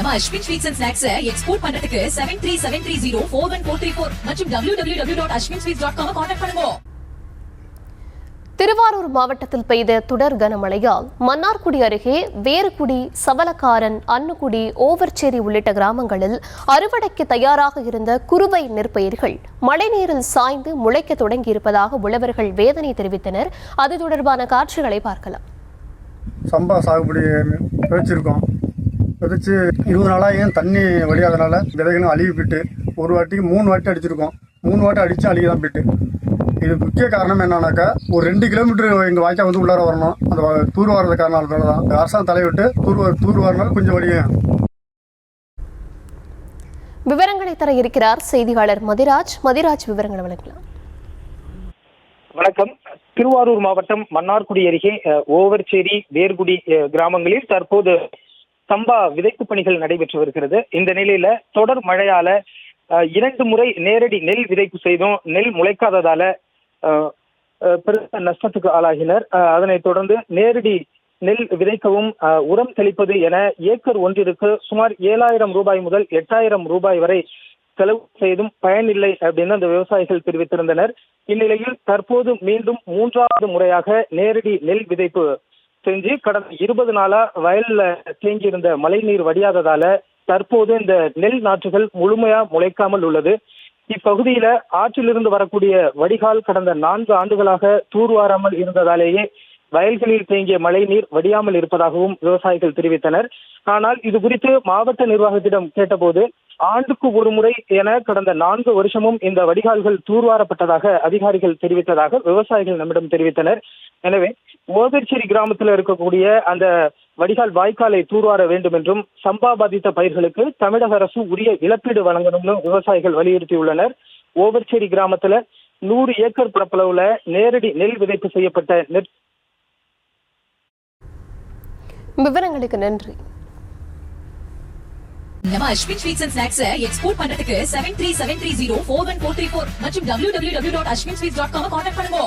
நம்ம Ashwin sweets and snacks export பண்றதுக்கு 7373041434 மற்றும் www.ashwinsweets.com கான்டாக்ட் பண்ணுங்க. திருவாரூர் மாவட்டத்தில் பெய்த தொடர் கனமழையால் மன்னார்குடி அருகே வேறுகுடி, சவலக்காரன், அன்னுக்குடி, ஓவர்ச்சேரி உள்ளிட்ட கிராமங்களில் அறுவடைக்கு தயாராக இருந்த குறுவை நெற்பயிர்கள் மழைநீரில் சாய்ந்து முளைக்க தொடங்கியிருப்பதாக உழவர்கள் வேதனை தெரிவித்தனர். அது தொடர்பான காட்சிகளை பார்க்கலாம். சம்பா சாகுபடி விதைச்சிருக்கோம். விதைச்சு 20 நாளாக தண்ணி வடியாதனால விதைகளும் அழுகி போயிட்டு, ஒரு வாட்டிக்கு 3 வாட்டி அடிச்சிருக்கோம். 3 வாட்டி அடித்து அழுகி தான் போயிட்டு. இது முக்கிய காரணம் என்னன்னாக்கா, ஒரு 2 கிலோமீட்டர் எங்கள் வாய்க்கா வந்து உள்ளார வரணும். அந்த தூர் வாரது காரணத்தால தான் அரசாங்கம் தலைவிட்டு தூர் வாரினால கொஞ்சம் வழியும். விவரங்களை தர இருக்கிறார் செய்தியாளர் மதிராஜ். விவரங்களை வழங்கலாம். வணக்கம். திருவாரூர் மாவட்டம் மன்னார்குடி அருகே ஓவர்ச்சேரி, வேர்குடி கிராமங்களில் தற்போது சம்பா விதைப்பு பணிகள் நடைபெற்று வருகிறது. இந்த நிலையில தொடர் மழையால 2 முறை நேரடி நெல் விதைப்பு செய்தும் நெல் முளைக்காததால பெருத்த நஷ்டத்துக்கு ஆளாகினர். அதனைத் தொடர்ந்து நேரடி நெல் விதைக்கவும் உரம் தெளிப்பது என ஏக்கர் ஒன்றிற்கு சுமார் 7,000 ரூபாய் முதல் 8,000 ரூபாய் வரை செலவு செய்தும் பயனில்லை அப்படின்னு அந்த விவசாயிகள் தெரிவித்திருந்தனர். இந்நிலையில் தற்போது மீண்டும் 3வது முறையாக நேரடி நெல் விதைப்பு செஞ்சு கடந்த 20 நாளா வயல்ல தேங்கியிருந்த மழைநீர் வடியாததால தற்போது இந்த நெல் நாற்றுகள் முழுமையா முளைக்காமல் உள்ளது. இப்பகுதியில ஆற்றிலிருந்து வரக்கூடிய வடிகால் கடந்த 4 ஆண்டுகளாக தூர்வாராமல் இருந்ததாலேயே வயல்களில் தேங்கிய மழைநீர் வடியாமல் இருப்பதாகவும் விவசாயிகள் தெரிவித்தனர். ஆனால் இது குறித்து மாவட்ட நிர்வாகத்திடம் கேட்டபோது ஆண்டுக்கு ஒரு முறை என கடந்த 4 வருஷமும் இந்த வடிகால்கள் தூர்வாரப்பட்டதாக அதிகாரிகள் தெரிவித்ததாக விவசாயிகள் நம்மிடம் தெரிவித்தனர். எனவே ஓவர்ச்சேரி கிராமத்தில் இருக்கக்கூடிய அந்த வடிகால் வாய்க்காலை தூர்வார வேண்டும் என்றும் சம்பா பாதித்த பயிர்களுக்கு தமிழக அரசு உரிய இழப்பீடு வழங்கணும்னு விவசாயிகள் வலியுறுத்தியுள்ளனர். ஓவர்ச்சேரி கிராமத்துல 100 ஏக்கர் பரப்பளவுல நேரடி நெல் விதைப்பு செய்யப்பட்ட விவரங்களுக்கு நன்றி. நம்ம Ashwin sweets and snacks export பண்றதுக்கு 7373041434 மற்றும் www.ashwinsweets.com கான்டாக்ட் பண்ணுங்க.